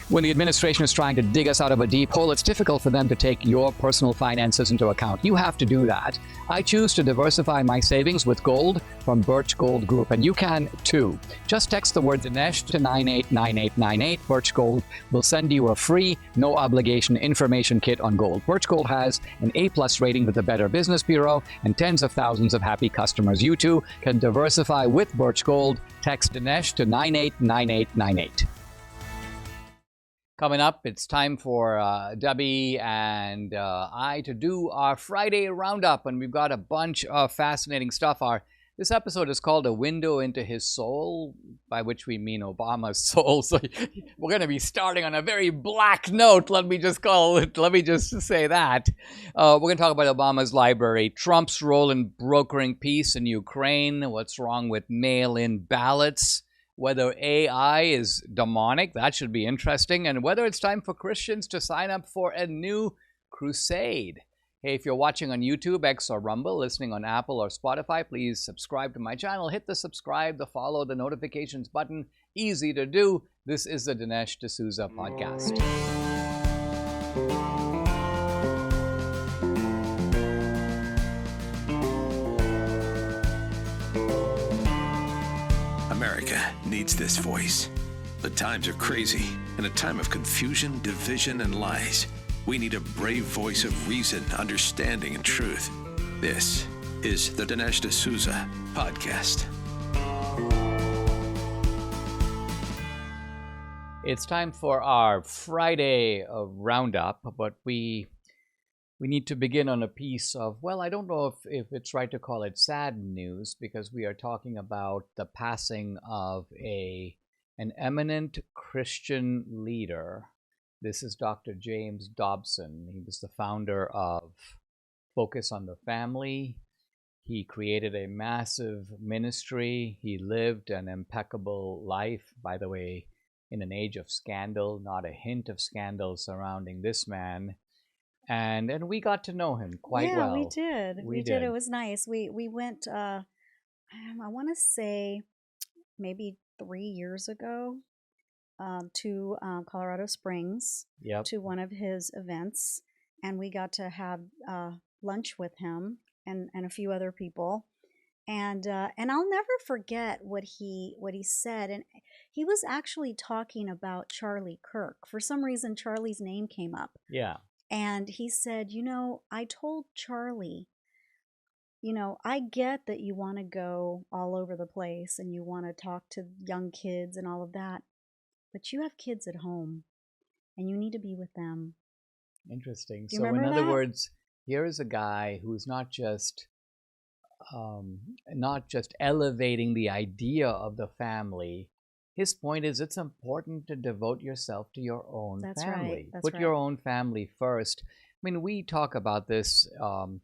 When the administration is trying to dig us out of a deep hole, it's difficult for them to take your personal finances into account. You have to do that. I choose to diversify my savings with gold from Birch Gold Group, and you can too. Just text the word Dinesh to 989898. Birch Gold will send you a free, no obligation information kit on gold. Birch Gold has an A+ rating with the Better Business Bureau and tens of thousands of happy customers. You too can diversify with Birch Gold. Text Dinesh to 989898. Coming up, it's time for Debbie and I to do our Friday roundup, and we've got a bunch of fascinating stuff. This episode is called A Window into His Soul, by which we mean Obama's soul. So we're going to be starting on a very black note. Let me just say that. We're going to talk about Obama's library, Trump's role in brokering peace in Ukraine, what's wrong with mail-in ballots, whether AI is demonic, that should be interesting, and whether it's time for Christians to sign up for a new crusade. Hey, if you're watching on YouTube, X, or Rumble, listening on Apple or Spotify, please subscribe to my channel. Hit the subscribe, the follow, the notifications button. Easy to do. This is the Dinesh D'Souza podcast. America needs this voice. The times are crazy. In a time of confusion, division, and lies, we need a brave voice of reason, understanding, and truth. This is the Dinesh D'Souza podcast. It's time for our Friday roundup, but we need to begin on a piece of, well, I don't know if it's right to call it sad news, because we are talking about the passing of an eminent Christian leader. This is Dr. James Dobson. He was the founder of Focus on the Family. He created a massive ministry. He lived an impeccable life, by the way, in an age of scandal, not a hint of scandal surrounding this man. And we got to know him quite well. Yeah, we did. We did. It was nice. We went, I want to say maybe 3 years ago to Colorado Springs, to one of his events. And we got to have lunch with him and a few other people. And I'll never forget what he said. And he was actually talking about Charlie Kirk. For some reason, Charlie's name came up. Yeah. And he said, I told Charlie, I get that you want to go all over the place and you want to talk to young kids and all of that, but you have kids at home and you need to be with them. Interesting. Do you So remember in other that? words, here is a guy who's not just elevating the idea of the family. His point is it's important to devote yourself to your own That's family. right. That's Put right. your own family first. I mean, we talk about this, and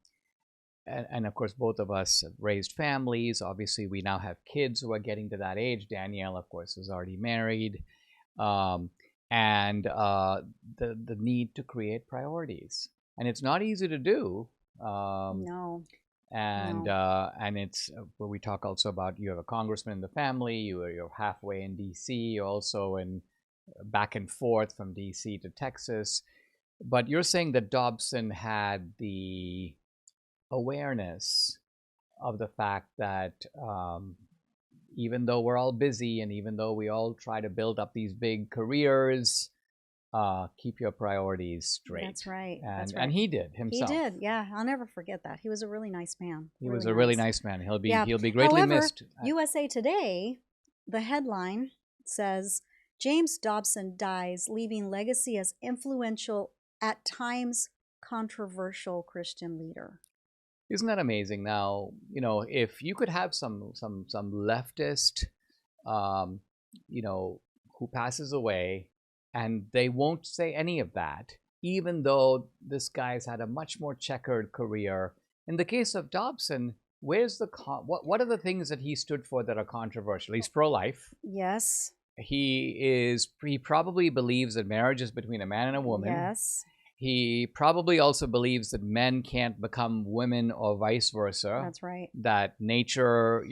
of course, both of us have raised families. Obviously, we now have kids who are getting to that age. Danielle, of course, is already married. And the need to create priorities. And it's not easy to do. No. And it's where we talk also about, you have a congressman in the family, you're halfway in DC, you're also in back and forth from DC to Texas. But you're saying that Dobson had the awareness of the fact that even though we're all busy and even though we all try to build up these big careers, keep your priorities straight. That's right. And he did himself. He did. Yeah. I'll never forget that. He was a really nice man. He was a really nice man. He'll be greatly However, missed. USA Today, the headline says, James Dobson dies, leaving legacy as influential, at times controversial Christian leader. Isn't that amazing? Now, if you could have some leftist, who passes away, and they won't say any of that, even though this guy's had a much more checkered career. In the case of Dobson, where's what are the things that he stood for that are controversial? He's pro-life. Yes. He probably believes that marriage is between a man and a woman. Yes. He probably also believes that men can't become women or vice versa. That's right. That nature,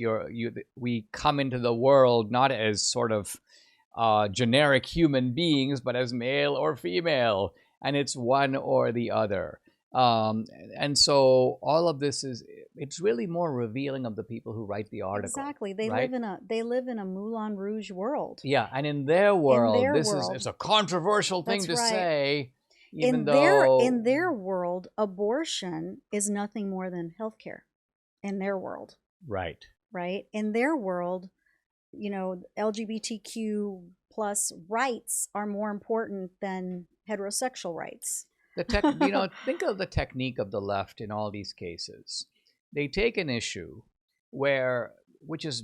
we come into the world not as sort of generic human beings, but as male or female, and it's one or the other. And so all of this it's really more revealing of the people who write the article. Exactly. They right? live in a Moulin Rouge world. Yeah, and in their world, it's a controversial thing to say. In their world, abortion is nothing more than healthcare. In their world. Right. Right. In their world, LGBTQ plus rights are more important than heterosexual rights. Think of the technique of the left in all these cases. They take an issue which is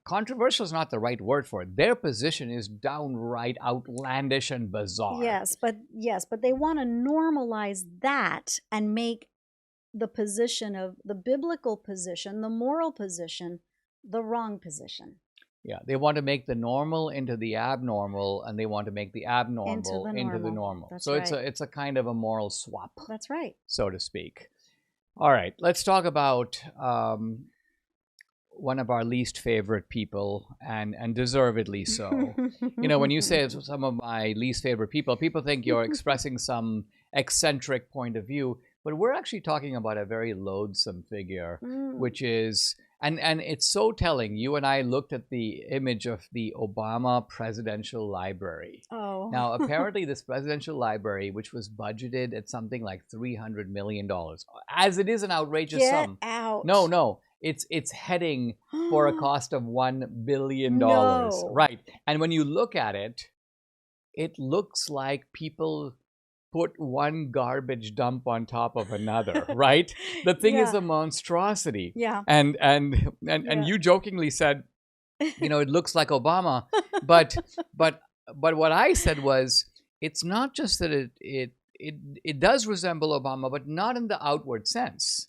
controversial is not the right word for it. Their position is downright outlandish and bizarre. Yes, but they want to normalize that and make the position of the biblical position, the moral position, the wrong position. Yeah, they want to make the normal into the abnormal, and they want to make the abnormal into the normal. That's so right. it's a kind of a moral swap. That's right. So to speak. All right, let's talk about one of our least favorite people, and deservedly so. When you say it's some of my least favorite people think you're expressing some eccentric point of view, but we're actually talking about a very loathsome figure, which is... And it's so telling. You and I looked at the image of the Obama Presidential Library. Oh. Now, apparently this presidential library, which was budgeted at something like $300 million, as it is an outrageous sum. Get out. No. It's heading for a cost of $1 billion. No. Right. And when you look at it, it looks like people put one garbage dump on top of another, right? The thing is a monstrosity. Yeah. And you jokingly said, it looks like Obama, but what I said was, it's not just that it does resemble Obama, but not in the outward sense.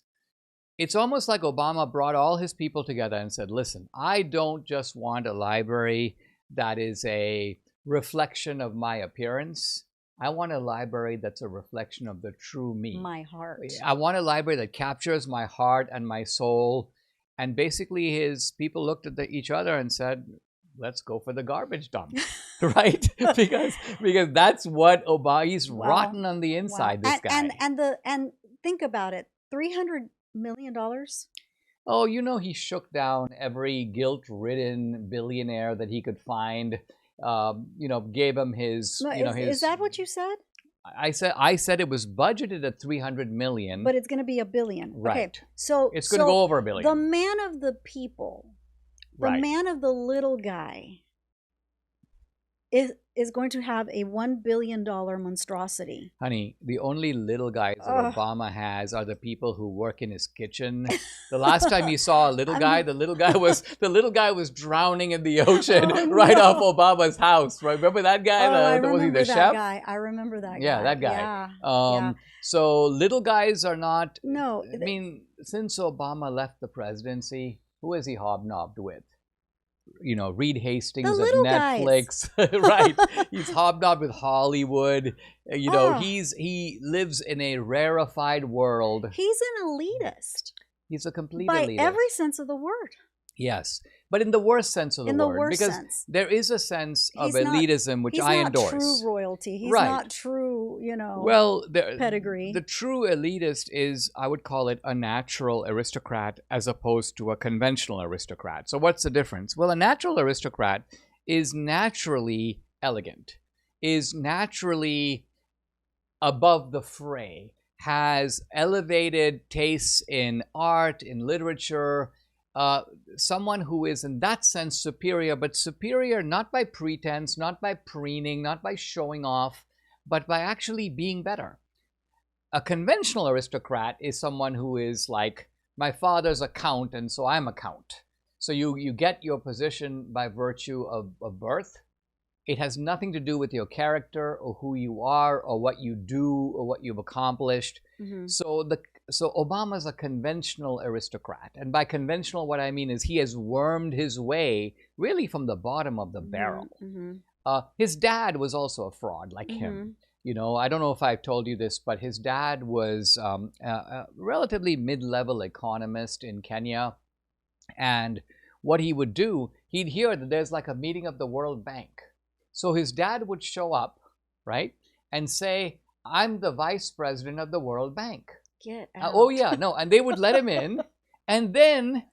It's almost like Obama brought all his people together and said, listen, I don't just want a library that is a reflection of my appearance. I want a library that's a reflection of the true me. My heart. I want a library that captures my heart and my soul. And basically his people looked at each other and said, let's go for the garbage dump, right? because that's what Obama, he's rotten on the inside, this guy. And think about it, $300 million? Oh, he shook down every guilt-ridden billionaire that he could find. Gave him his, Is that what you said? I said it was budgeted at $300 million. But it's going to be $1 billion. Right. Okay, so it's going to go over $1 billion. The man of the people, the man of the little guy, is going to have a $1 billion monstrosity. Honey, the only little guys that Obama has are the people who work in his kitchen. The last time you saw a little guy, the little guy was drowning in the ocean off Obama's house. Right? Remember that guy? I remember was he the that chef? guy. I remember that guy. Yeah, that guy. Yeah. So little guys are not. No. I mean, since Obama left the presidency, who has he hobnobbed with? Reed Hastings of Netflix, right? He's hobnobbed with Hollywood. He lives in a rarefied world. He's an elitist. He's a complete By elitist. every sense of the word. Yes, but in the worst sense of the word, because sense. There is a sense of elitism which I endorse. He's not true royalty. He's not true, pedigree. The true elitist is, I would call it, a natural aristocrat as opposed to a conventional aristocrat. So what's the difference? Well, a natural aristocrat is naturally elegant, is naturally above the fray, has elevated tastes in art, in literature, someone who is in that sense superior, but superior not by pretense, not by preening, not by showing off, but by actually being better. A conventional aristocrat is someone who is like, my father's a count, and so I'm a count. So you get your position by virtue of birth. It has nothing to do with your character or who you are or what you do or what you've accomplished. Mm-hmm. So Obama's a conventional aristocrat. And by conventional, what I mean is he has wormed his way really from the bottom of the barrel. Mm-hmm. His dad was also a fraud like him. I don't know if I've told you this, but his dad was a relatively mid-level economist in Kenya. And what he would do, he'd hear that there's like a meeting of the World Bank. So his dad would show up, right, and say, I'm the vice president of the World Bank. Get out. Oh, yeah, no. And they would let him in. And then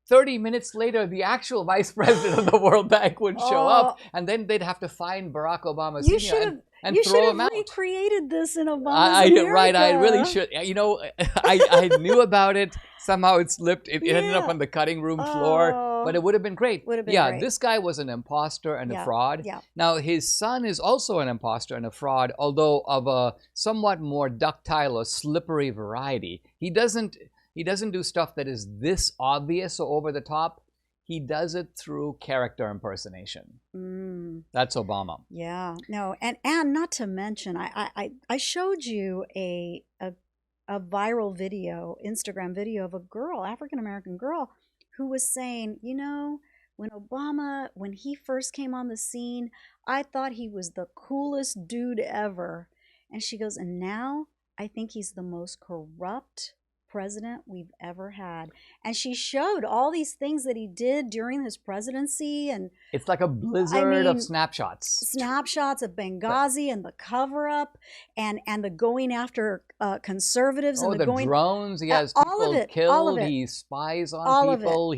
30 minutes later, the actual vice president of the World Bank would show up. And then they'd have to find Barack Obama Sr. and throw him out. You should have recreated this in Obama's America. Right, I really should. You know, I knew about it. Somehow it slipped. It ended up on the cutting room floor. But it would have been great. Would have been great. This guy was an imposter and a fraud. Yeah. Now, his son is also an imposter and a fraud, although of a somewhat more ductile or slippery variety. He doesn't do stuff that is this obvious or over the top. He does it through character impersonation. That's Obama. Yeah. No, and not to mention, I showed you a viral video, Instagram video of a girl, African-American girl, who was saying, you know, when he first came on the scene, I thought he was the coolest dude ever. And she goes, and now I think he's the most corrupt president we've ever had. And she showed all these things that he did during his presidency, and it's like a blizzard of snapshots of Benghazi and the cover-up and the going after conservatives and the drones. He has people killed. He spies on people.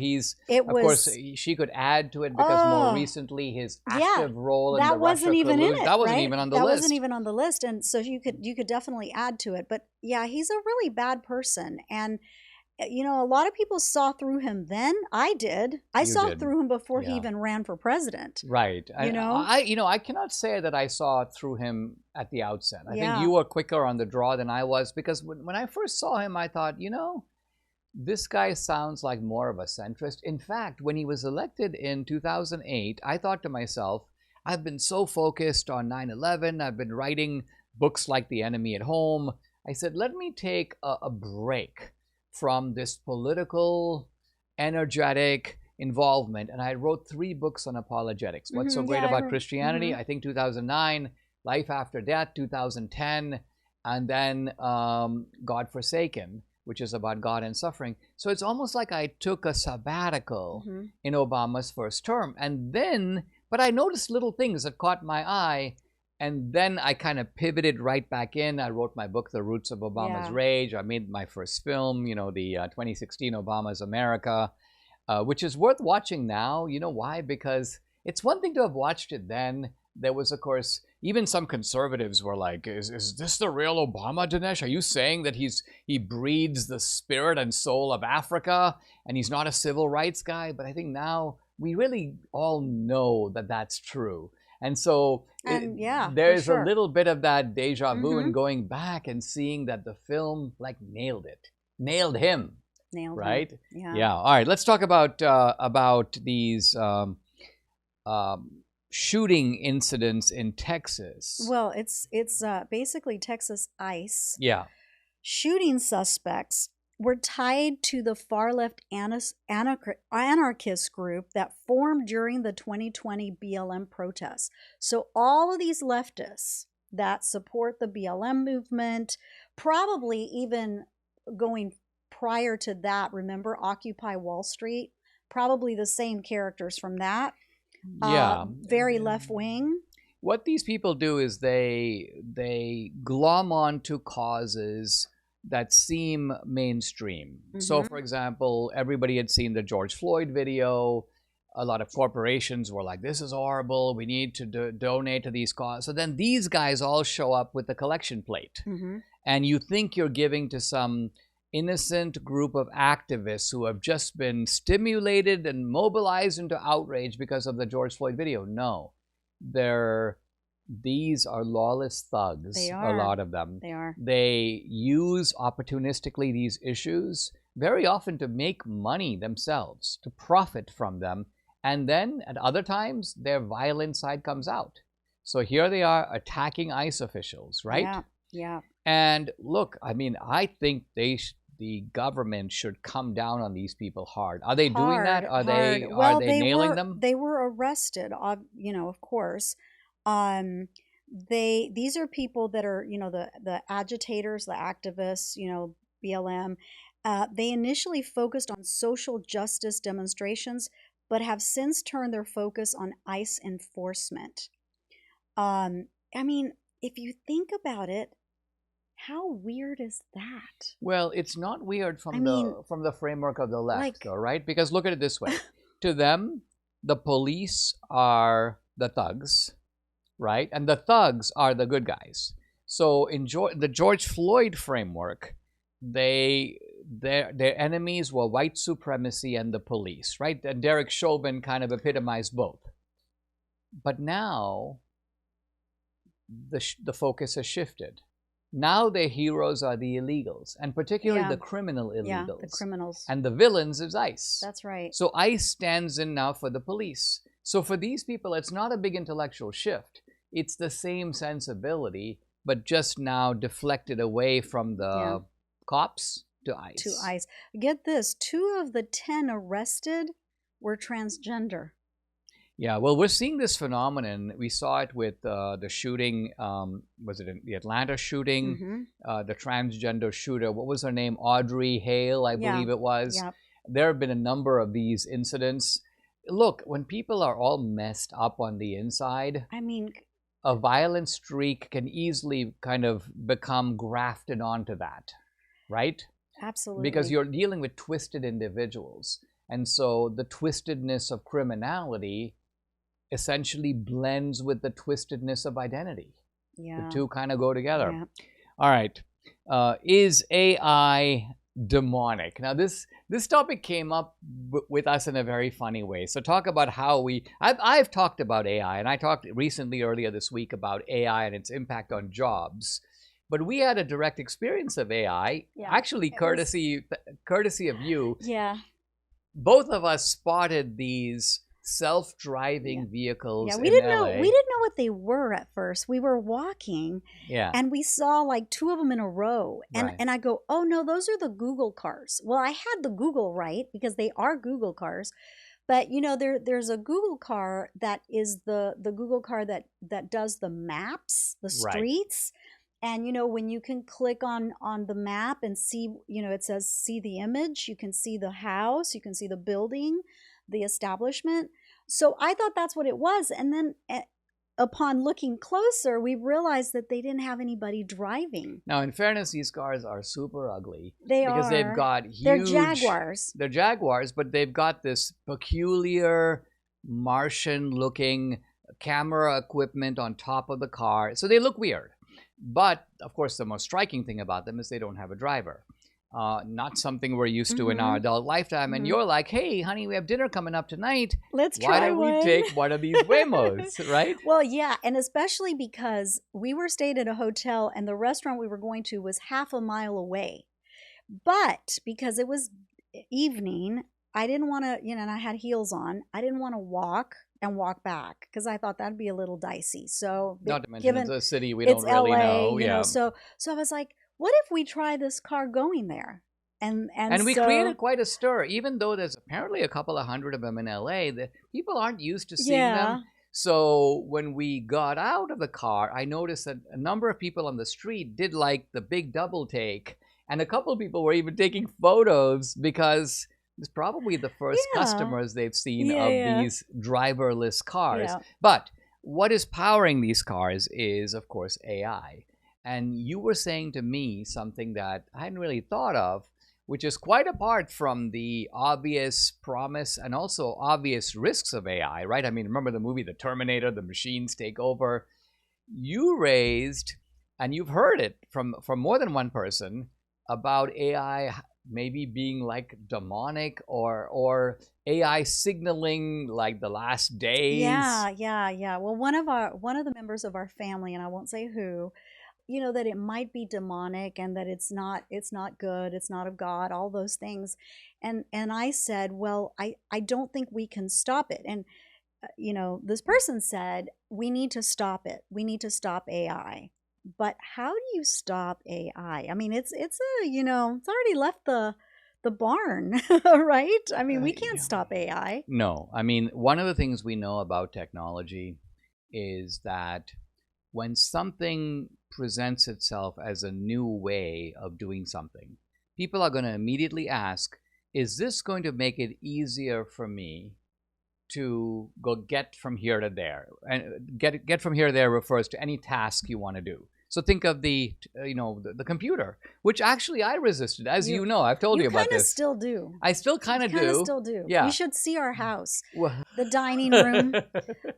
Of course, she could add to it because more recently his active role in the Russia collusion. That wasn't even on the list. That wasn't even on the list, and so you could definitely add to it. But yeah, he's a really bad person. And, you know, a lot of people saw through him then. I did. I saw through him before he even ran for president. Right. I cannot say that I saw through him at the outset. I think you were quicker on the draw than I was, because when I first saw him, I thought, you know, this guy sounds like more of a centrist. In fact, when he was elected in 2008, I thought to myself, I've been so focused on 9/11. I've been writing books like The Enemy at Home. I said, let me take a break from this political, energetic involvement. And I wrote 3 books on apologetics. What's So Great About Christianity? I think 2009, Life After Death, 2010, and then God Forsaken, which is about God and suffering. So it's almost like I took a sabbatical in Obama's first term. And then, but I noticed little things that caught my eye. And then I kind of pivoted right back in. I wrote my book, The Roots of Obama's Rage. I made my first film, you know, the 2016 Obama's America, which is worth watching now. You know why? Because it's one thing to have watched it then. There was, of course, even some conservatives were like, is this the real Obama, Dinesh? Are you saying that he breathes the spirit and soul of Africa and he's not a civil rights guy? But I think now we really all know that that's true. And so there's a little bit of that deja vu in going back and seeing that the film like nailed him. Right? Yeah. All right. Let's talk about these shooting incidents in Texas. Well, it's basically Texas ICE. Yeah. Shooting suspects were tied to the far-left anarchist group that formed during the 2020 BLM protests. So all of these leftists that support the BLM movement, probably even going prior to that, remember Occupy Wall Street? Probably the same characters from that. Very left-wing. What these people do is they glom onto causes that seem mainstream. So, for example, everybody had seen the George Floyd video. A lot of corporations were like, this is horrible. We need to donate to these causes. So then these guys all show up with the collection plate. And you think you're giving to some innocent group of activists who have just been stimulated and mobilized into outrage because of the George Floyd video. No. These are lawless thugs, a lot of them. They are. They use opportunistically these issues very often to make money themselves, to profit from them. And then at other times, their violent side comes out. So here they are attacking ICE officials, right? Yeah. And look, I mean, I think the government should come down on these people hard. Are they doing that? Are they nailing them? They were arrested, you know, of course. These are people that are, you know, the agitators, the activists, you know, BLM. They initially focused on social justice demonstrations, but have since turned their focus on ICE enforcement. I mean, if you think about it, how weird is that? Well, it's not weird from the framework of the left, like, though, right? Because look at it this way. To them, the police are the thugs, right? And the thugs are the good guys. So in the George Floyd framework, their enemies were white supremacy and the police, right? And Derek Chauvin kind of epitomized both. But now the focus has shifted. Now their heroes are the illegals, and particularly the criminal illegals. Yeah, the criminals. And the villains is ICE. That's right. So ICE stands in now for the police. So for these people, it's not a big intellectual shift. It's the same sensibility, but just now deflected away from the cops to ICE. To ICE. Get this, 2 of the 10 arrested were transgender. Yeah, well, we're seeing this phenomenon. We saw it with the shooting, was it the Atlanta shooting? The transgender shooter, what was her name? Audrey Hale, I believe it was. Yep. There have been a number of these incidents. Look, when people are all messed up on the inside, I mean, a violent streak can easily kind of become grafted onto that, right? Absolutely. Because you're dealing with twisted individuals. And so the twistedness of criminality essentially blends with the twistedness of identity. Yeah. The two kind of go together. Yeah. All right. Is AI demonic? Now, this topic came up with us in a very funny way. So talk about how I've talked about AI, and I talked recently earlier this week about AI and its impact on jobs. But we had a direct experience of AI, actually courtesy of you. Yeah. Both of us spotted these self-driving vehicles. Yeah, we didn't know what they were at first. We were walking, and we saw like 2 of them in a row, and I go, oh no, those are the Google cars. Well, I had the Google right because they are Google cars, but you know there's a Google car that is the Google car that does the maps, the streets. And, you know, when you can click on the map and see, you know, it says see the image, you can see the house, you can see the building, the establishment. So I thought that's what it was. And then upon looking closer, we realized that they didn't have anybody driving. Now, in fairness, these cars are super ugly. Because they've got huge... They're Jaguars. They're Jaguars, but they've got this peculiar Martian-looking camera equipment on top of the car. So they look weird. But, of course, the most striking thing about them is they don't have a driver. Not something we're used to in our adult lifetime. And you're like, hey, honey, we have dinner coming up tonight. Let's try Why don't we take one of these Waymos, right? Well, yeah, and especially because we were staying at a hotel and the restaurant we were going to was half a mile away. But because it was evening, I didn't want to, you know, and I had heels on. I didn't want to walk and walk back because I thought that'd be a little dicey. So not to mention it's a city we don't really know. You know, so I was like, what if we try this car going there? And we created quite a stir, even though there's apparently a couple of hundred of them in LA. The people aren't used to seeing them. So when we got out of the car, I noticed that a number of people on the street did like the big double take, and a couple of people were even taking photos because it's probably the first customers they've seen of these driverless cars. But what is powering these cars is, of course, AI. And you were saying to me something that I hadn't really thought of, which is quite apart from the obvious promise and also obvious risks of AI, right? I mean, remember the movie The Terminator, the machines take over. You raised, and you've heard it from more than one person, about AI maybe being like demonic or AI signaling like the last days. Yeah. Well, one of the members of our family, and I won't say who, you know, that it might be demonic and that it's not good, it's not of God, all those things. And I said, well, I don't think we can stop it. And you know, this person said, we need to stop it. We need to stop AI. But how do you stop AI? I mean, it's a, you know, it's already left the barn, right? I mean, we can't stop AI. No. I mean, one of the things we know about technology is that when something presents itself as a new way of doing something, people are going to immediately ask, is this going to make it easier for me to go get from here to there, and get from here to there refers to any task you want to do. So think of the computer, which actually I resisted, as you know. I've told you about this. You kind of still do. I still kind of do. Kind of still do. Yeah. You should see our house. The dining room,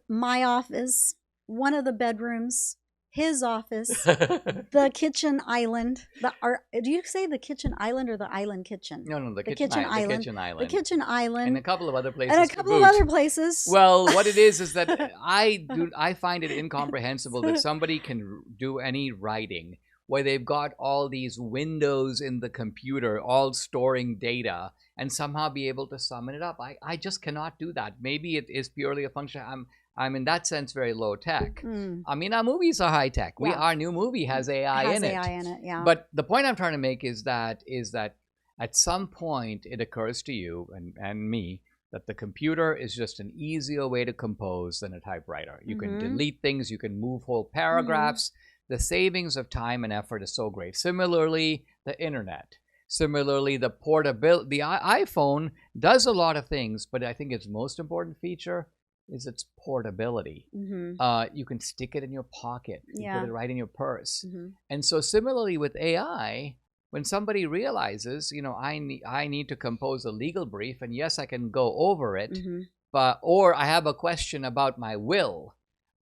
my office, one of the bedrooms, his office, the kitchen island. Do you say the kitchen island or the island kitchen? No, the kitchen island. The kitchen island. The kitchen island. And a couple of other places. And a couple of other places. Well, what it is that I find it incomprehensible that somebody can do any writing where they've got all these windows in the computer all storing data and somehow be able to summon it up. I just cannot do that. Maybe it is purely a function. I'm in that sense very low tech. I mean, our movies are high tech. Yeah. Our new movie has AI in it. Yeah. But the point I'm trying to make is that at some point it occurs to you and me that the computer is just an easier way to compose than a typewriter. You can delete things. You can move whole paragraphs. The savings of time and effort is so great. Similarly, the internet. Similarly, the portability. The iPhone does a lot of things, but I think its most important feature is its portability. You can stick it in your pocket. You put it right in your purse. And so similarly with AI, when somebody realizes, I need to compose a legal brief, and yes, I can go over it, or I have a question about my will.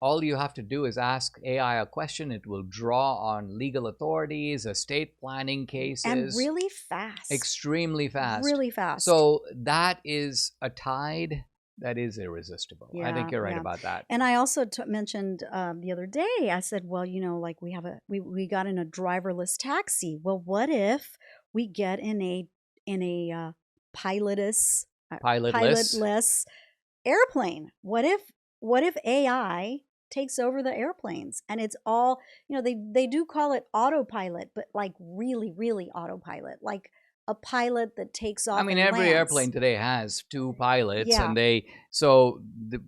All you have to do is ask AI a question. It will draw on legal authorities, estate planning cases. And really fast. Extremely fast. Really fast. So that is a tide that is irresistible. Yeah, I think you're right about that. And I also mentioned the other day, I said, well, like we got in a driverless taxi. Well, what if we get in a pilotless airplane? What if AI takes over the airplanes and it's all, they do call it autopilot, but like really, really autopilot, like a pilot that takes off. I mean, every airplane today has two pilots, Yeah. and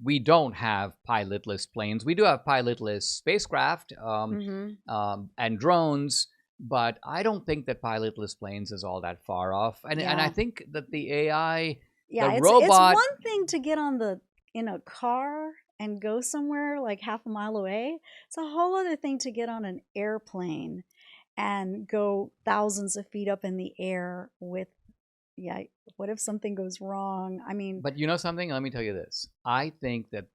we don't have pilotless planes. We do have pilotless spacecraft and drones, but I don't think that pilotless planes is all that far off. And I think that the AI, the robot. It's one thing to get in a car and go somewhere like half a mile away. It's a whole other thing to get on an airplane and go thousands of feet up in the air with, what if something goes wrong? I mean. But you know something? Let me tell you this. I think that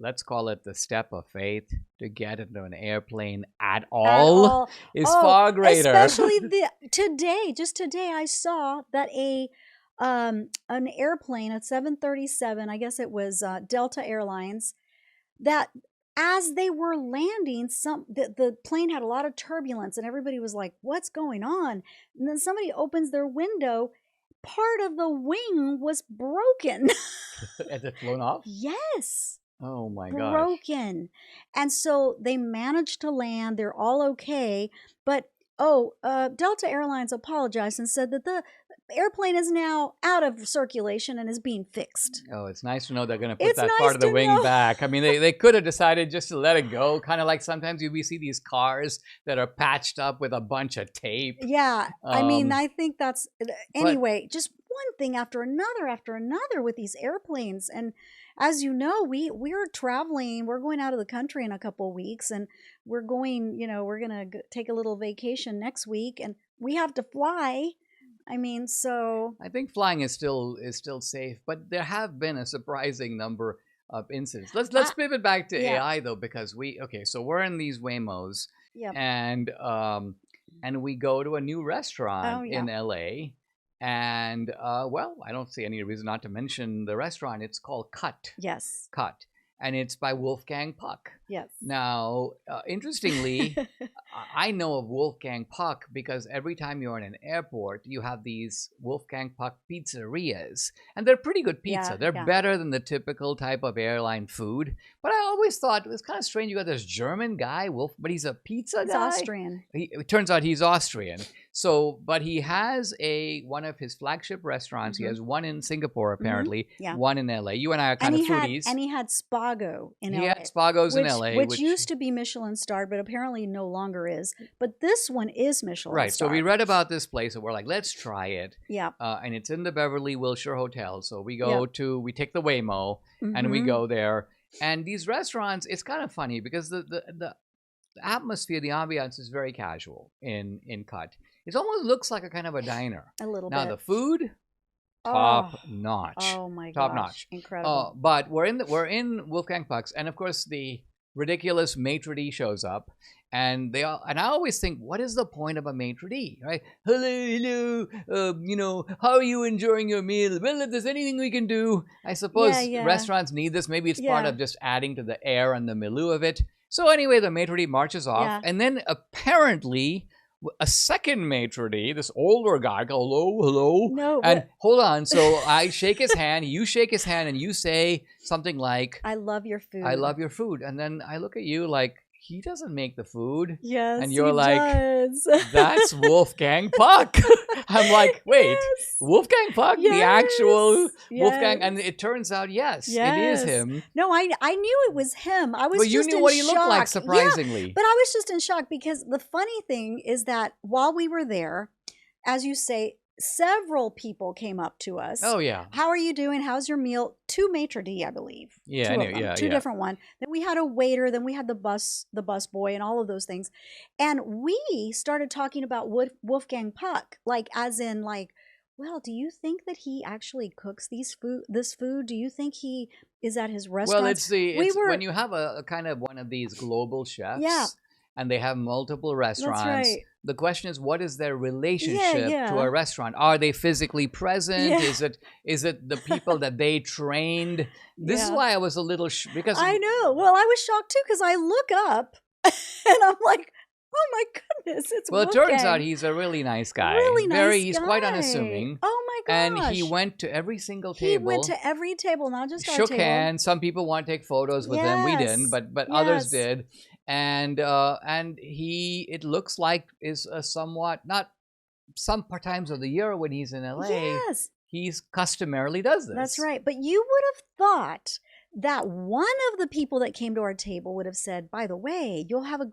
let's call it the step of faith to get into an airplane at all is far greater. Especially just today I saw that an airplane, a 737, I guess it was Delta Airlines, that as they were landing, the plane had a lot of turbulence and everybody was like, what's going on? And then somebody opens their window. Part of the wing was broken. Has it flown off? Yes. Oh my gosh. Broken. And so they managed to land. They're all okay. But, Delta Airlines apologized and said that the airplane is now out of circulation and is being fixed. Oh, it's nice to know they're going to put that part of the wing back. I mean, they could have decided just to let it go, kind of like sometimes we see these cars that are patched up with a bunch of tape. Yeah, I mean, I think that's, anyway, just one thing after another with these airplanes. And as you know, we're traveling, we're going out of the country in a couple of weeks, and we're going, we're going to take a little vacation next week, and we have to fly. I mean, so I think flying is still safe, but there have been a surprising number of incidents. Let's pivot back to AI though, because so we're in these Waymos, and we go to a new restaurant in LA, and I don't see any reason not to mention the restaurant. It's called Cut. Yes. Cut. And it's by Wolfgang Puck. Yes. Now, interestingly, I know of Wolfgang Puck because every time you're in an airport, you have these Wolfgang Puck pizzerias. And they're pretty good pizza. They're better than the typical type of airline food. But I always thought it was kind of strange. You got this German guy, but he's a pizza guy. He's Austrian. It turns out he's Austrian. So, but he has one of his flagship restaurants. He has one in Singapore, apparently, one in LA. You and I are kind of foodies. And he had Spago in LA. He had Spagos in LA. Which used to be Michelin starred, but apparently no longer is. But this one is Michelin Right. starred. So we read about this place and we're like, let's try it. Yeah. And it's in the Beverly Wilshire Hotel. So we go we take the Waymo and we go there. And these restaurants, it's kind of funny because the atmosphere, the ambiance is very casual in cut. It almost looks like a kind of a diner. A little bit. Now the food, top notch. Oh my gosh. Top notch. Incredible. But we're in Wolfgang Puck's, and of course the ridiculous maitre d' shows up, and I always think, what is the point of a maitre d', right? Hello, how are you enjoying your meal? Well, if there's anything we can do, I suppose restaurants need this. Maybe it's part of just adding to the air and the milieu of it. So anyway, the maitre d' marches off, and then apparently a second maitre d', this older guy, go, hello. No, and hold on. So I shake his hand, you shake his hand, and you say something like, I love your food. I love your food. And then I look at you like, he doesn't make the food. Yes, and you're he like, does. That's Wolfgang Puck. I'm like, wait, Wolfgang Puck, the actual Wolfgang? And it turns out, yes, it is him. No, I knew it was him. I was well, just you knew in what he shock. looked like, surprisingly. Yeah, but I was just in shock because the funny thing is that while we were there, as you say, several people came up to us. Oh, yeah. How are you doing? How's your meal? 2 maitre d', I believe. Yeah, two different ones. Then we had a waiter. Then we had the bus boy, and all of those things. And we started talking about Wolfgang Puck, like as in like, well, do you think that he actually cooks this food? Do you think he is at his restaurant? Well, when you have a kind of one of these global chefs, and they have multiple restaurants. That's right. The question is, what is their relationship to a restaurant? Are they physically present? Yeah. Is it the people that they trained? This is why I was a little because I know. Well, I was shocked too because I look up and I'm like, oh my goodness, it's Well, Wolfgang. It turns out he's a really nice guy. Really nice He's guy. quite unassuming. Oh my gosh. And he went to every single table. He went to every table, not just our shook table. hands. Some people want to take photos with him. We didn't, but others did. And it looks like is a somewhat, not some times of the year when he's in LA. Yes. He's customarily does this. That's right. But you would have thought that one of the people that came to our table would have said, by the way, you'll have a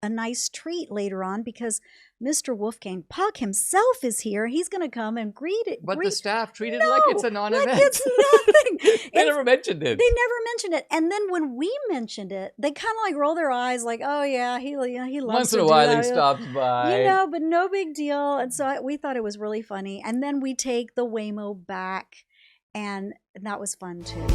nice treat later on because Mr. Wolfgang Puck himself is here. He's going to come and greet it. But the staff treated it like it's a non-event. Like it's nothing. They never mentioned it. They never mentioned it. And then when we mentioned it, they kind of like roll their eyes like, oh yeah, he loves Once to in a do while that. he stops by. But no big deal. And so we thought it was really funny. And then we take the Waymo back and that was fun too.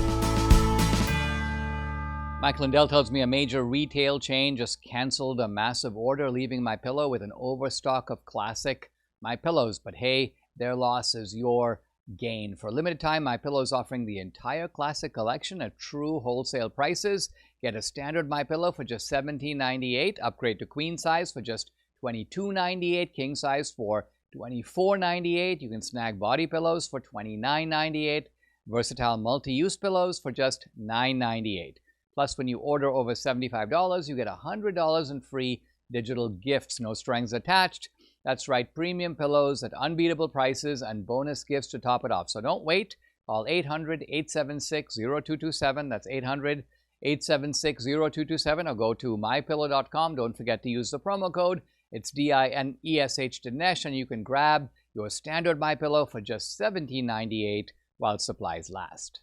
Mike Lindell tells me a major retail chain just canceled a massive order, leaving My Pillow with an overstock of classic My Pillows. But hey, their loss is your gain. For a limited time, My Pillow is offering the entire classic collection at true wholesale prices. Get a standard My Pillow for just $17.98. Upgrade to queen size for just $22.98. King size for $24.98. You can snag body pillows for $29.98. Versatile multi-use pillows for just $9.98. Plus, when you order over $75, you get $100 in free digital gifts, no strings attached. That's right, premium pillows at unbeatable prices and bonus gifts to top it off. So don't wait. Call 800-876-0227. That's 800-876-0227 or go to mypillow.com. Don't forget to use the promo code. It's DINESH Dinesh, and you can grab your standard My Pillow for just $17.98 while supplies last.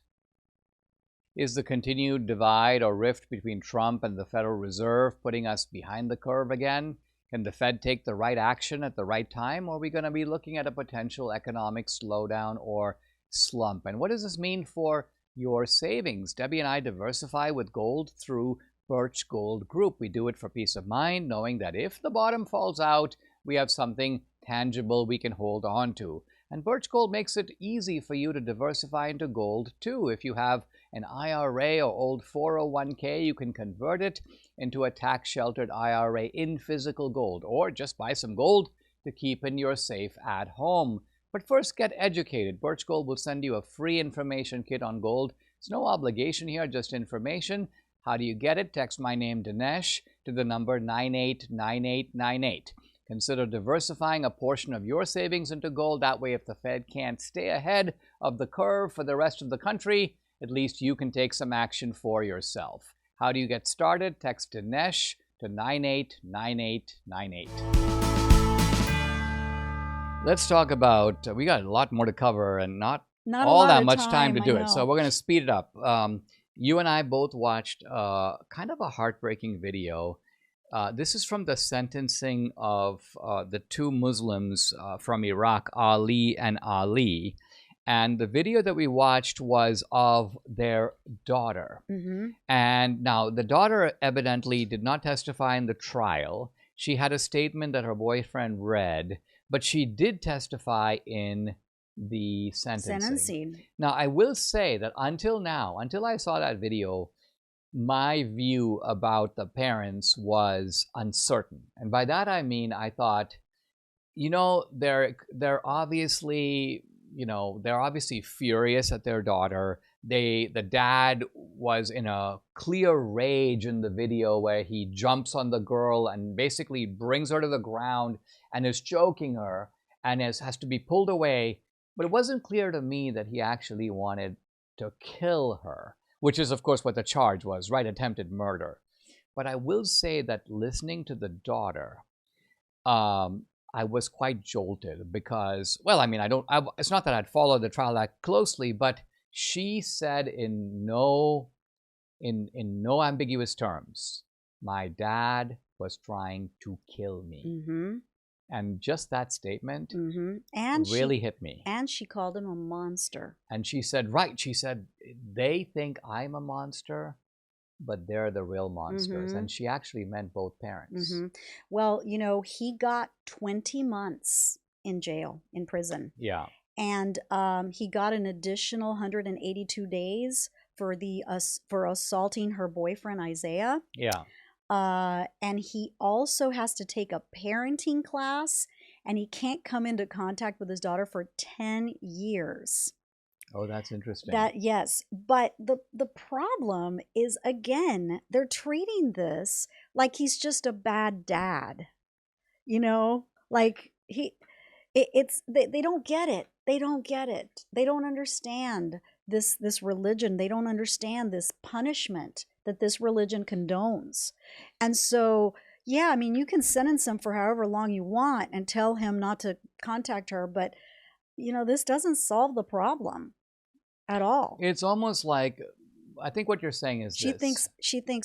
Is the continued divide or rift between Trump and the Federal Reserve putting us behind the curve again? Can the Fed take the right action at the right time, or are we going to be looking at a potential economic slowdown or slump? And what does this mean for your savings? Debbie and I diversify with gold through Birch Gold Group. We do it for peace of mind, knowing that if the bottom falls out, we have something tangible we can hold on to. And Birch Gold makes it easy for you to diversify into gold too. If you have an IRA or old 401k, you can convert it into a tax-sheltered IRA in physical gold, or just buy some gold to keep in your safe at home. But first, get educated. Birch Gold will send you a free information kit on gold. It's no obligation here, just information. How do you get it? Text my name, Dinesh, to the number 989898. Consider diversifying a portion of your savings into gold. That way, if the Fed can't stay ahead of the curve for the rest of the country, at least you can take some action for yourself. How do you get started? Text Dinesh to 989898. Let's talk about, we got a lot more to cover and not all that much time to do it. So we're going to speed it up. You and I both watched kind of a heartbreaking video. This is from the sentencing of the two Muslims from Iraq, Ali and Ali. And the video that we watched was of their daughter. And now the daughter evidently did not testify in the trial. She had a statement that her boyfriend read, but she did testify in the sentencing. Now, I will say that until I saw that video, my view about the parents was uncertain. And by that I mean, I thought, you know, they're obviously furious at their daughter. The dad was in a clear rage in the video where he jumps on the girl and basically brings her to the ground and is choking her and has to be pulled away. But it wasn't clear to me that he actually wanted to kill her, which is, of course, what the charge was, right? Attempted murder. But I will say that listening to the daughter, I was quite jolted because, well, I mean, it's not that I'd followed the trial that closely, but she said in no ambiguous terms, my dad was trying to kill me. And just that statement really hit me. And she called him a monster. And she said, they think I'm a monster, but they're the real monsters. And she actually meant both parents. Well, you know, he got 20 months in jail, in prison. Yeah. And he got an additional 182 days for assaulting her boyfriend, Isaiah. Yeah. And he also has to take a parenting class, and he can't come into contact with his daughter for 10 years. Oh, that's interesting. Yes. But the problem is, again, they're treating this like he's just a bad dad. You know, like they don't get it. They don't get it. They don't understand this religion. They don't understand this punishment that this religion condones. And so, yeah, I mean, you can sentence him for however long you want and tell him not to contact her, but, you know, this doesn't solve the problem at all. It's almost like, I think what you're saying is she thinks,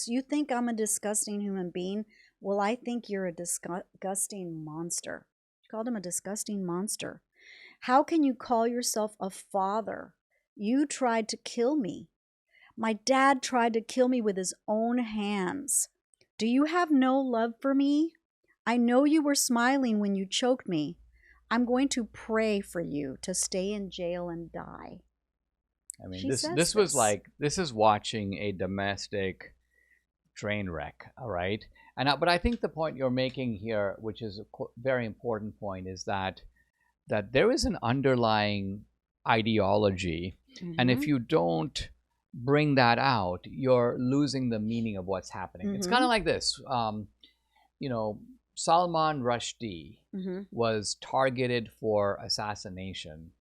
you think I'm a disgusting human being? Well, I think you're a disgusting monster. She called him a disgusting monster. How can you call yourself a father? You tried to kill me. My dad tried to kill me with his own hands. Do you have no love for me? I know you were smiling when you choked me. I'm going to pray for you to stay in jail and die. I mean, this was like, this is watching a domestic train wreck, all right? But I think the point you're making here, which is a very important point, is that there is an underlying ideology, and if you don't bring that out, you're losing the meaning of what's happening. It's kind of like this. You know, Salman Rushdie was targeted for assassination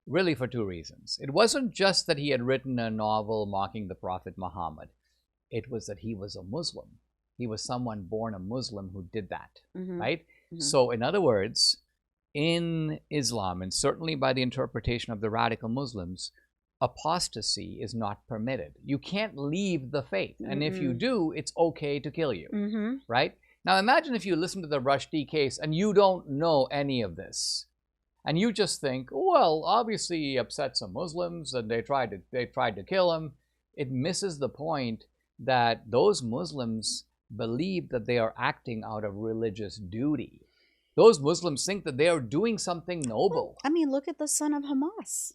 really for two reasons. It wasn't just that he had written a novel mocking the Prophet Muhammad. It was that he was a Muslim. He was someone born a Muslim who did that, right? So in other words, in Islam, and certainly by the interpretation of the radical Muslims, apostasy is not permitted. You can't leave the faith. And if you do, it's okay to kill you, right? Now imagine if you listen to the Rushdie case and you don't know any of this. And you just think, well, obviously he upset some Muslims and they tried to kill him. It misses the point that those Muslims believe that they are acting out of religious duty. Those Muslims think that they are doing something noble. I mean, look at the son of Hamas.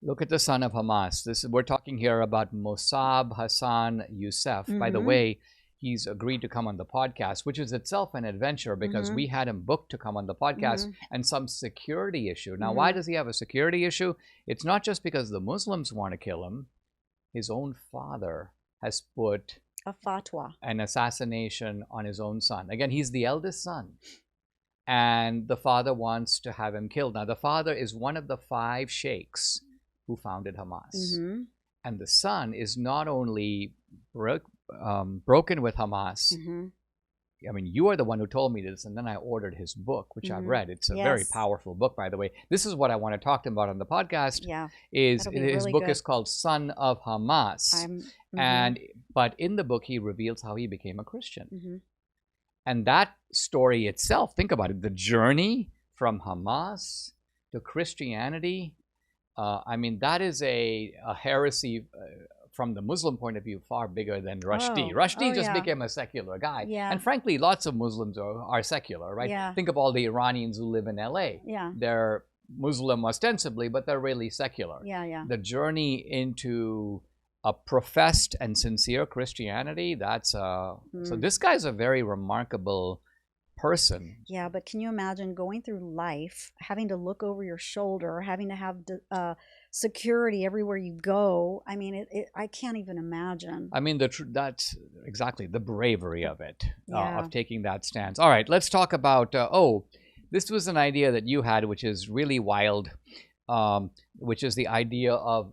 Look at the son of Hamas. We're talking here about Mossab Hassan Youssef. By the way, he's agreed to come on the podcast, which is itself an adventure because we had him booked to come on the podcast and some security issue. Now, why does he have a security issue? It's not just because the Muslims want to kill him. His own father has put a fatwa, an assassination on his own son. Again, he's the eldest son. and the father wants to have him killed. Now, the father is one of the 5 sheikhs who founded Hamas. And the son is not only broken with Hamas. I mean, you are the one who told me this, and then I ordered his book, which I've read. It's a very powerful book, by the way. This is what I want to talk to him about on the podcast. Yeah, his book is called Son of Hamas. But in the book, he reveals how he became a Christian. And that story itself, think about it, the journey from Hamas to Christianity, I mean, that is a heresy from the Muslim point of view far bigger than Rushdie. Rushdie just became a secular guy. And frankly, lots of Muslims are secular, right? Think of all the Iranians who live in LA. They're Muslim ostensibly, but they're really secular. The journey into a professed and sincere Christianity, that's so this guy's a very remarkable person. Yeah, but can you imagine going through life, having to look over your shoulder, having to have security everywhere you go? I mean, I can't even imagine. I mean, that's exactly the bravery of it, of taking that stance. All right, let's talk about, this was an idea that you had, which is really wild, which is the idea of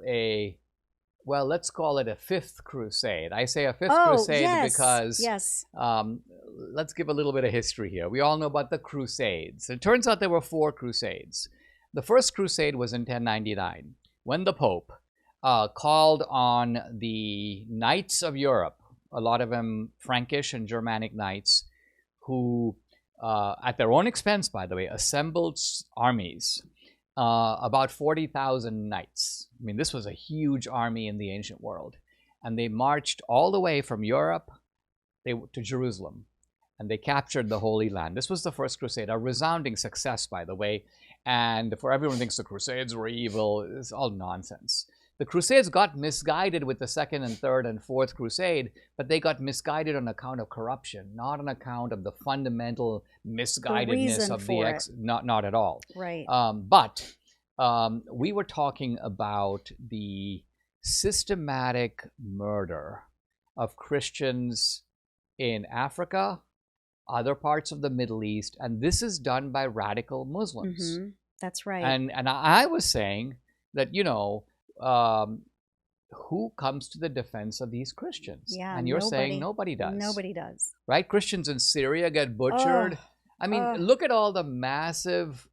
well, let's call it a 5th crusade. I say a 5th crusade because let's give a little bit of history here. We all know about the Crusades. It turns out there were 4 crusades. The first crusade was in 1099 when the Pope called on the knights of Europe, a lot of them Frankish and Germanic knights, who, at their own expense, by the way, assembled armies. About 40,000 knights. I mean, this was a huge army in the ancient world. And they marched all the way from Europe to Jerusalem. And they captured the Holy Land. This was the first crusade, a resounding success, by the way. And for everyone who thinks the Crusades were evil, it's all nonsense. The Crusades got misguided with the 2nd and 3rd and 4th Crusade, but they got misguided on account of corruption, not on account of the fundamental misguidedness of not at all. Right. But we were talking about the systematic murder of Christians in Africa, other parts of the Middle East, and this is done by radical Muslims. That's right. And I was saying that, you know, who comes to the defense of these Christians? Yeah, and you're saying nobody does. Nobody does. Right? Christians in Syria get butchered. I mean, look at all the massive,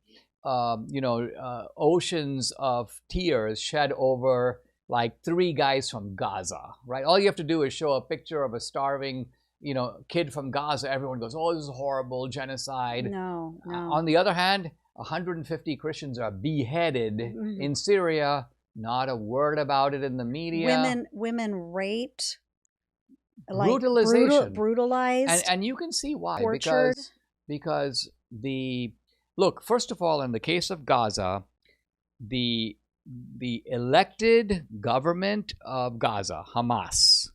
oceans of tears shed over like 3 guys from Gaza, right? All you have to do is show a picture of a starving, kid from Gaza. Everyone goes, oh, this is horrible, genocide. No. On the other hand, 150 Christians are beheaded in Syria. Not a word about it in the media. Women raped, brutalization, brutalized, and you can see why. Tortured. Because look, first of all, in the case of Gaza, the elected government of Gaza, Hamas,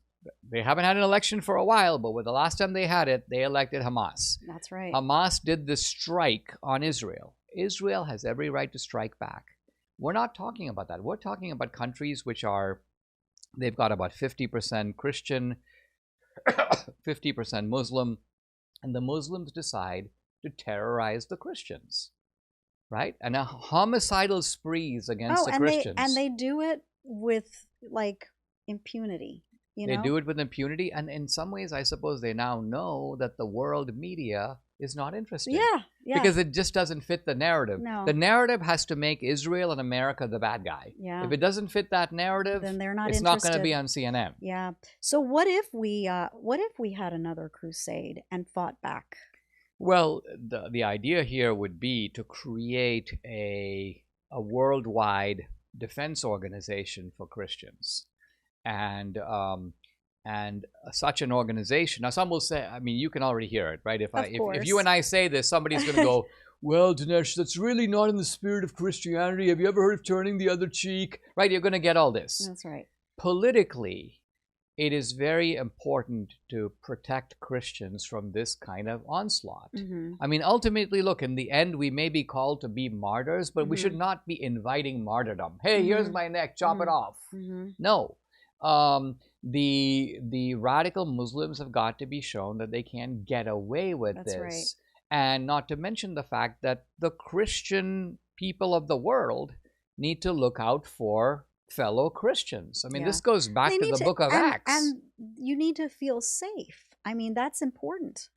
they haven't had an election for a while, but with the last time they had it, they elected Hamas. That's right. Hamas did the strike on Israel. Israel has every right to strike back. We're not talking about that. We're talking about countries which they've got about 50% Christian, 50% Muslim, and the Muslims decide to terrorize the Christians, right? And a homicidal sprees against the Christians. And they do it with, like, impunity. They do it with impunity, and in some ways, I suppose they now know that the world media is not interested. Yeah. Because it just doesn't fit the narrative. No. The narrative has to make Israel and America the bad guy. Yeah. If it doesn't fit that narrative, then they're not it's interested. not going to be on CNN. Yeah. So what if we had another crusade and fought back? Well, the idea here would be to create a worldwide defense organization for Christians. And such an organization. Now, some will say, I mean, you can already hear it, right? If you and I say this, somebody's going to go, well, Dinesh, that's really not in the spirit of Christianity. Have you ever heard of turning the other cheek? Right? You're going to get all this. That's right. Politically, it is very important to protect Christians from this kind of onslaught. I mean, ultimately, look, in the end, we may be called to be martyrs, but we should not be inviting martyrdom. Hey, here's my neck, chop it off. No. The radical Muslims have got to be shown that they can get away with this. Right. And not to mention the fact that the Christian people of the world need to look out for fellow Christians. I mean, this goes back to the book of Acts. And you need to feel safe. I mean, that's important.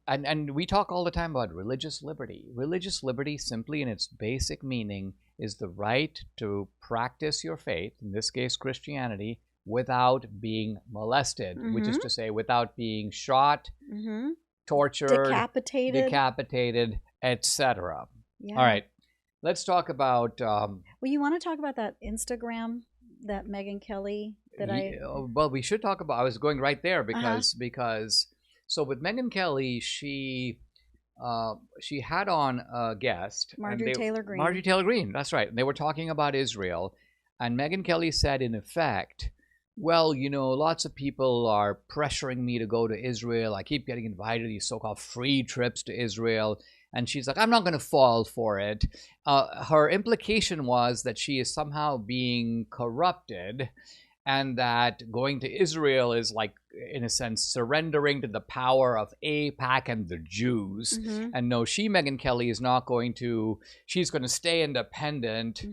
And we talk all the time about religious liberty. Religious liberty, simply in its basic meaning, is the right to practice your faith, in this case Christianity, without being molested, which is to say without being shot, tortured, decapitated, etc. All right, let's talk about... well, you want to talk about that Instagram, that Megyn Kelly that Well, we should talk about... I was going right there because... So with Megyn Kelly, she had on a guest. Marjorie Taylor Greene. Marjorie Taylor Greene, that's right. And they were talking about Israel. And Megyn Kelly said, in effect, well, you know, lots of people are pressuring me to go to Israel. I keep getting invited to these so-called free trips to Israel. And she's like, I'm not going to fall for it. Her implication was that she is somehow being corrupted, and that going to Israel is like, in a sense, surrendering to the power of AIPAC and the Jews. And no, Megyn Kelly is not going to, she's going to stay independent.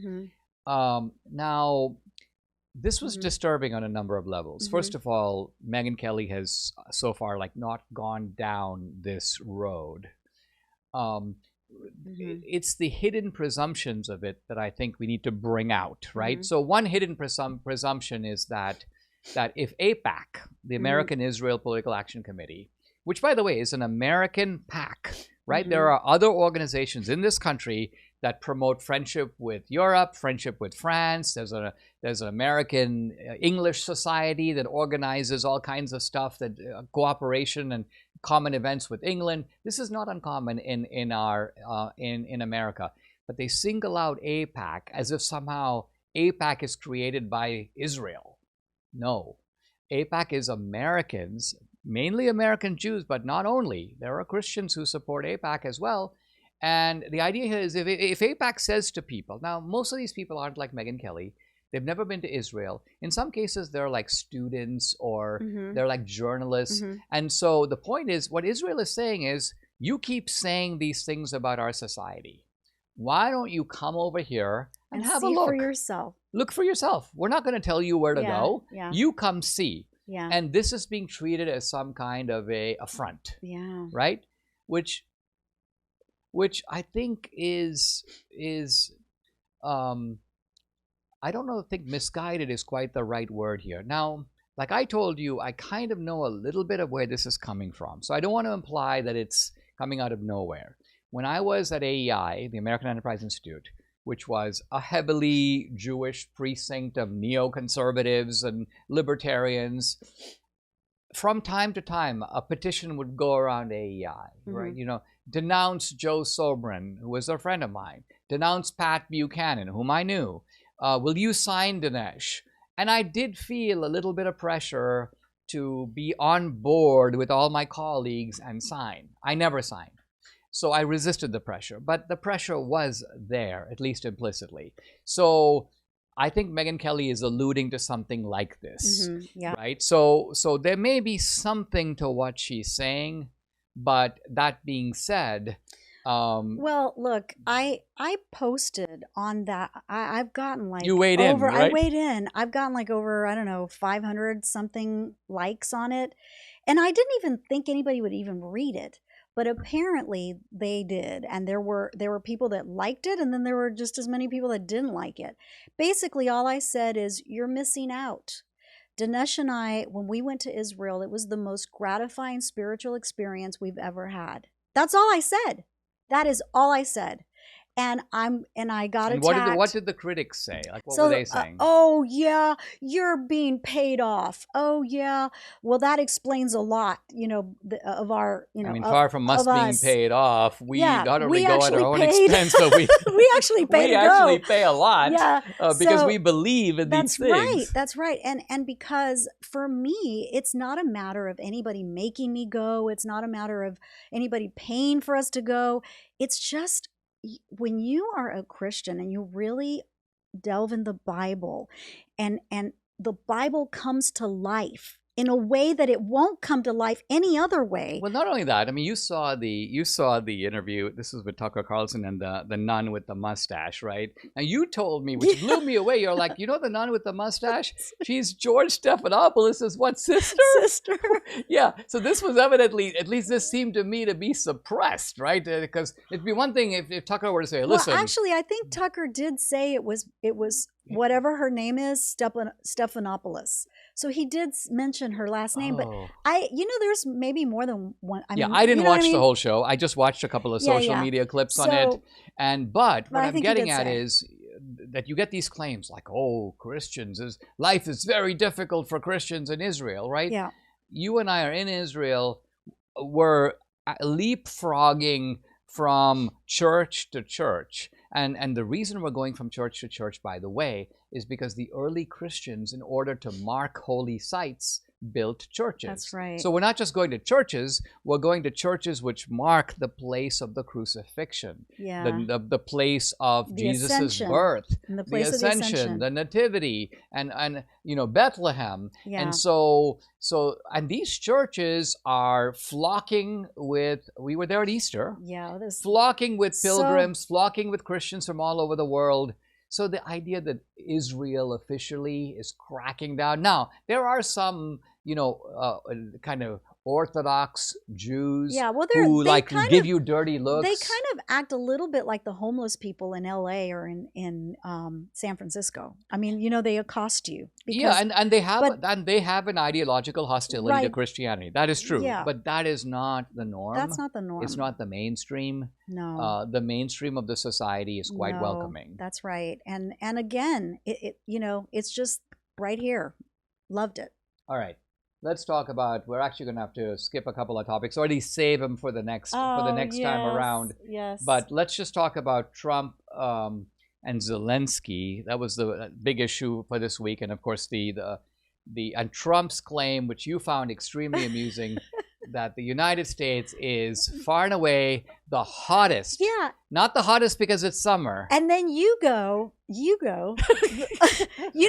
Now, this was disturbing on a number of levels. First of all, Megyn Kelly has so far like not gone down this road. It's the hidden presumptions of it that I think we need to bring out, right? So one hidden presumption is that if AIPAC, the American Israel Political Action Committee, which by the way is an American PAC, right? There are other organizations in this country that promote friendship with Europe, friendship with France. There's an American English Society that organizes all kinds of stuff, that cooperation and common events with England. This is not uncommon in America, but they single out AIPAC as if somehow AIPAC is created by Israel. No, AIPAC is Americans, mainly American Jews, but not only. There are Christians who support AIPAC as well. And the idea here is if AIPAC says to people, now most of these people aren't like Megyn Kelly. They've never been to Israel. In some cases, they're like students or they're like journalists. And so the point is, what Israel is saying is, you keep saying these things about our society. Why don't you come over here and have a look? For yourself. Look for yourself. We're not going to tell you where to go. You come see. And this is being treated as some kind of a affront. Right? Which I think is I don't know, I think misguided is quite the right word here. Now, like I told you, I kind of know a little bit of where this is coming from. So I don't want to imply that it's coming out of nowhere. When I was at AEI, the American Enterprise Institute, which was a heavily Jewish precinct of neoconservatives and libertarians, from time to time, a petition would go around AEI, right? You know, denounce Joe Sobran, who was a friend of mine, denounce Pat Buchanan, whom I knew. Will you sign, Dinesh? And I did feel a little bit of pressure to be on board with all my colleagues and sign. I never signed. So I resisted the pressure, but the pressure was there, at least implicitly. So I think Megyn Kelly is alluding to something like this, right? So there may be something to what she's saying, but that being said, well, look, I posted on that. I've gotten like you weighed in, right? I weighed in. I've gotten like over, I don't know, 500 something likes on it, and I didn't even think anybody would even read it. But apparently they did, and there were people that liked it, and then there were just as many people that didn't like it. Basically, all I said is, you're missing out. Dinesh and I, when we went to Israel, it was the most gratifying spiritual experience we've ever had. That's all I said. That is all I said. And I got attacked. What did the critics say? Like, what were they saying? Oh yeah, you're being paid off. Oh yeah, well that explains a lot, you know, of our, you know. I mean, far from us being paid off, we not only we go at our own expense, but we we actually pay. We actually pay a lot, because so we believe in these things. That's right. And because for me, it's not a matter of anybody making me go. It's not a matter of anybody paying for us to go. It's just, when you are a Christian and you really delve in the Bible, and the Bible comes to life in a way that it won't come to life any other way. Well, not only that, I mean, you saw the interview. This was with Tucker Carlson and the nun with the mustache, right? And you told me, which blew me away. You're like, you know, the nun with the mustache? She's George Stephanopoulos' what, sister? Sister. Yeah. So this was evidently, at least this seemed to me to be suppressed, right? Because it'd be one thing if Tucker were to say, listen. Well, actually, I think Tucker did say it was whatever her name is, Stephanopoulos. So he did mention her last name, but there's maybe more than one. I didn't watch the whole show. I just watched a couple of social media clips on it. But what I'm getting at is that you get these claims like, oh, life is very difficult for Christians in Israel, right? Yeah. You and I are in Israel. We're leapfrogging from church to church. And the reason we're going from church to church, by the way, is because the early Christians, in order to mark holy sites, built churches. That's right. So we're not just going to churches, we're going to churches which mark the place of the crucifixion, the place of Jesus' birth, and the ascension, the nativity, and Bethlehem. Yeah. And and these churches are flocking with, we were there at Easter, flocking with pilgrims, flocking with Christians from all over the world. So the idea that Israel officially is cracking down. Now, there are some, kind of Orthodox Jews who give you dirty looks. They kind of act a little bit like the homeless people in LA or in San Francisco. I mean, they accost you. And they have an ideological hostility to Christianity. That is true. Yeah. But that is not the norm. That's not the norm. It's not the mainstream. No. The mainstream of the society is quite welcoming. That's right. And again, it's just right here. Loved it. All right. Let's talk about, we're actually going to have to skip a couple of topics, or at least save them for the next time around. Yes. But let's just talk about Trump and Zelensky. That was the big issue for this week. And of course, and Trump's claim, which you found extremely amusing, that the United States is far and away the hottest. Yeah. Not the hottest because it's summer. And then you go.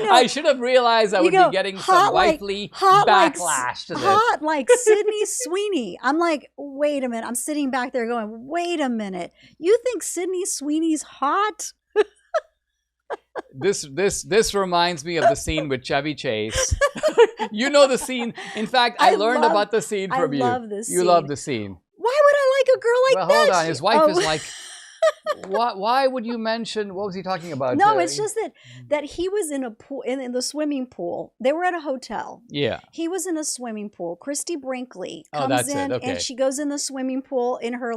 I should have realized I would be getting some wifely backlash to this. Hot like Sydney Sweeney. I'm like, wait a minute. I'm sitting back there going, wait a minute. You think Sydney Sweeney's hot? This reminds me of the scene with Chevy Chase. You know the scene. In fact, I learned about the scene from you. I love this scene. You love the scene. Why would I like a girl like that? Well, hold on. His wife is like, why would you mention, what was he talking about? No, it's just that he was in a pool, in the swimming pool. They were at a hotel. Yeah. He was in a swimming pool. Christy Brinkley comes in and she goes in the swimming pool in her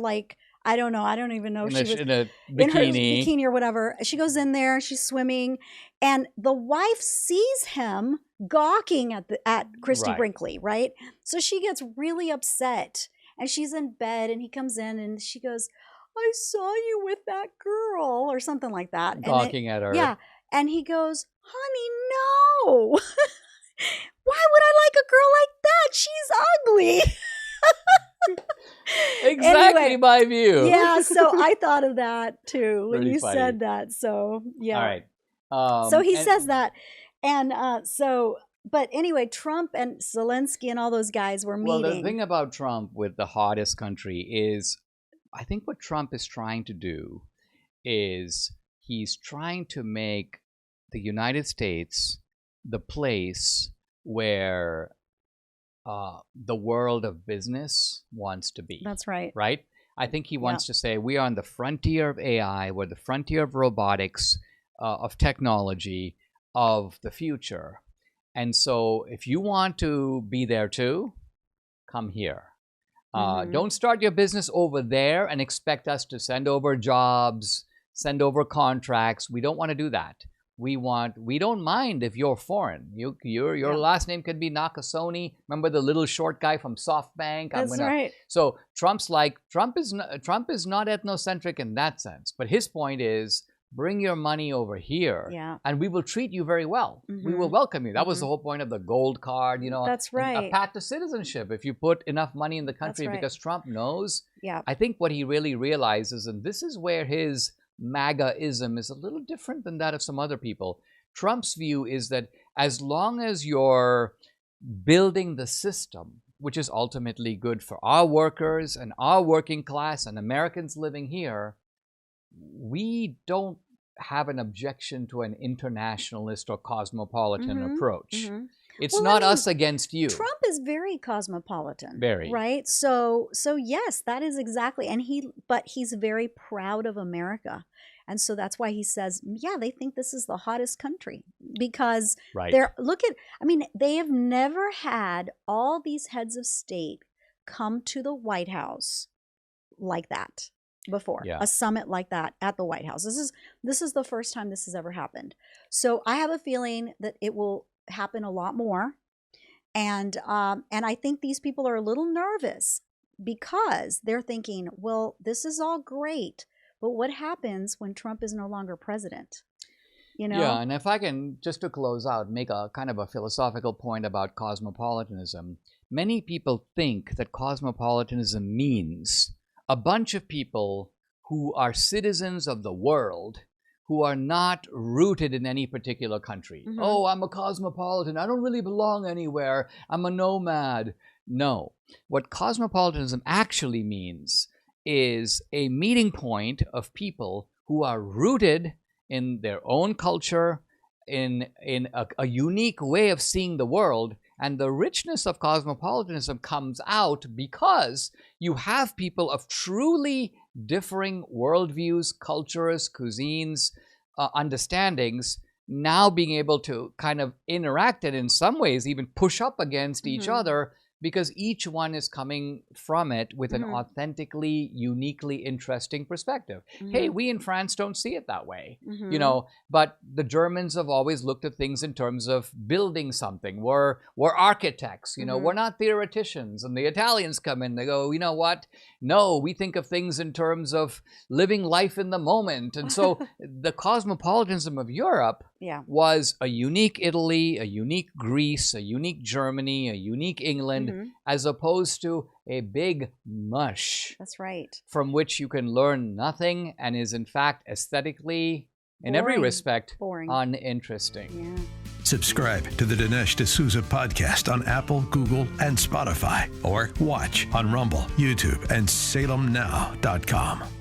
I don't know. I don't even know. In a bikini. In her bikini or whatever. She goes in there. She's swimming. And the wife sees him gawking at Christy Brinkley, right? So she gets really upset. And she's in bed. And he comes in and she goes, I saw you with that girl. Or something like that. Gawking at her. Yeah. And he goes, honey, no. Why would I like a girl like that? She's ugly. Exactly anyway, my view. Yeah, so I thought of that too when Pretty you funny. said that. So yeah. All right. So he says that, and but anyway, Trump and Zelensky and all those guys were meeting. Well, the thing about Trump with the hottest country is, I think what Trump is trying to do is he's trying to make the United States the place where the world of business wants to be. That's right. Right? I think he wants to say we are on the frontier of AI, we're the frontier of robotics, of technology, of the future. And so if you want to be there too, come here. Don't start your business over there and expect us to send over jobs, send over contracts. We don't want to do that. We don't mind if you're foreign. Your last name could be Nakasone. Remember the little short guy from SoftBank? That's right. So Trump is not ethnocentric in that sense. But his point is, bring your money over here, and we will treat you very well. We will welcome you. That was the whole point of the gold card, That's right. A path to citizenship if you put enough money in the country, because Trump knows. Yeah. I think what he really realizes, and this is where his MAGA-ism is a little different than that of some other people. Trump's view is that as long as you're building the system, which is ultimately good for our workers and our working class and Americans living here, we don't have an objection to an internationalist or cosmopolitan approach. It's not us against you. Trump is very cosmopolitan. Very. Right? So yes, that is exactly. And but he's very proud of America. And so that's why he says, yeah, they think this is the hottest country because they have never had all these heads of state come to the White House like that before. A summit like that at the White House. This is the first time this has ever happened. So I have a feeling that it will happen a lot more. And I think these people are a little nervous because they're thinking, well, this is all great, but what happens when Trump is no longer president? Yeah, and if I can, just to close out, make a kind of a philosophical point about cosmopolitanism. Many people think that cosmopolitanism means a bunch of people who are citizens of the world who are not rooted in any particular country. Oh, I'm a cosmopolitan. I don't really belong anywhere. I'm a nomad. No. What cosmopolitanism actually means is a meeting point of people who are rooted in their own culture, in a unique way of seeing the world. And the richness of cosmopolitanism comes out because you have people of truly differing worldviews, cultures, cuisines, understandings, now being able to kind of interact and in some ways even push up against each other because each one is coming from it with an authentically, uniquely interesting perspective. Hey, we in France don't see it that way, but the Germans have always looked at things in terms of building something. We're architects, we're not theoreticians. And the Italians come in, they go, you know what? No, we think of things in terms of living life in the moment. And so the cosmopolitanism of Europe was a unique Italy, a unique Greece, a unique Germany, a unique England, as opposed to a big mush. That's right. From which you can learn nothing and is in fact aesthetically, in every respect, uninteresting. Yeah. Subscribe to the Dinesh D'Souza podcast on Apple, Google, and Spotify, or watch on Rumble, YouTube, and SalemNow.com.